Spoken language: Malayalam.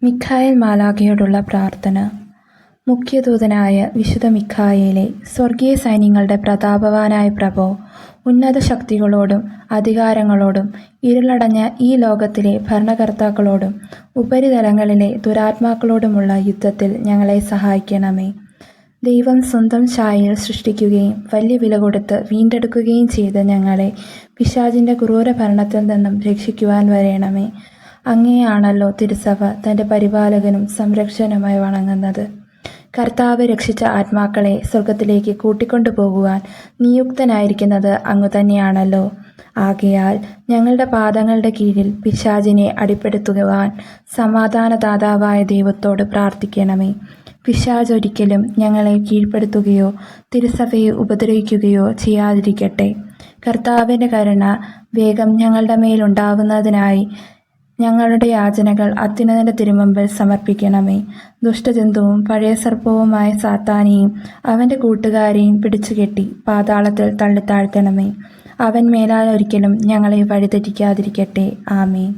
മിഖായേൽ മാലാഖയോടുള്ള പ്രാർത്ഥന. മുഖ്യദൂതനായ വിശുദ്ധ മിഖായേലേ, സ്വർഗീയ സൈന്യങ്ങളുടെ പ്രതാപവാനായ പ്രഭോ, ഉന്നത ശക്തികളോടും അധികാരങ്ങളോടും ഇരുളടഞ്ഞ ഈ ലോകത്തിലെ ഭരണകർത്താക്കളോടും ഉപരിതലങ്ങളിലെ ദുരാത്മാക്കളോടുമുള്ള യുദ്ധത്തിൽ ഞങ്ങളെ സഹായിക്കണമേ. ദൈവം സ്വന്തം ഛായയിൽ സൃഷ്ടിക്കുകയും വലിയ വില കൊടുത്ത് വീണ്ടെടുക്കുകയും ചെയ്ത ഞങ്ങളെ പിശാചിൻ്റെ ക്രൂര ഭരണത്തിൽ നിന്നും രക്ഷിക്കുവാൻ വരേണമേ. അങ്ങയെയാണല്ലോ തിരുസഭ തൻ്റെ പരിപാലകനും സംരക്ഷകനുമായി വണങ്ങുന്നത്. കർത്താവ് രക്ഷിച്ച ആത്മാക്കളെ സ്വർഗത്തിലേക്ക് കൂട്ടിക്കൊണ്ടുപോകുവാൻ നിയുക്തനായിരിക്കുന്നത് അങ്ങു തന്നെയാണല്ലോ. ആകയാൽ ഞങ്ങളുടെ പാദങ്ങളുടെ കീഴിൽ പിശാചിനെ അടിപ്പെടുത്തുവാൻ സമാധാനദാതാവായ ദൈവത്തോട് പ്രാർത്ഥിക്കണമേ. പിശാച് ഒരിക്കലും ഞങ്ങളെ കീഴ്പ്പെടുത്തുകയോ തിരുസഭയെ ഉപദ്രവിക്കുകയോ ചെയ്യാതിരിക്കട്ടെ. കർത്താവിൻ്റെ കരുണ വേഗം ഞങ്ങളുടെ മേലുണ്ടാവുന്നതിനായി ഞങ്ങളുടെ യാചനകൾ അത്യുന്നതന്റെ തിരുമുമ്പിൽ സമർപ്പിക്കണമേ. ദുഷ്ടജന്തുവും പഴയ സർപ്പവുമായ സാത്താനെയും അവൻ്റെ കൂട്ടുകാരെയും പിടിച്ചുകെട്ടി പാതാളത്തിൽ തള്ളിത്താഴ്ത്തണമേ. അവൻ മേലാൽ ഒരിക്കലും ഞങ്ങളെ വഴിതെറ്റിക്കാതിരിക്കട്ടെ. ആമേൻ.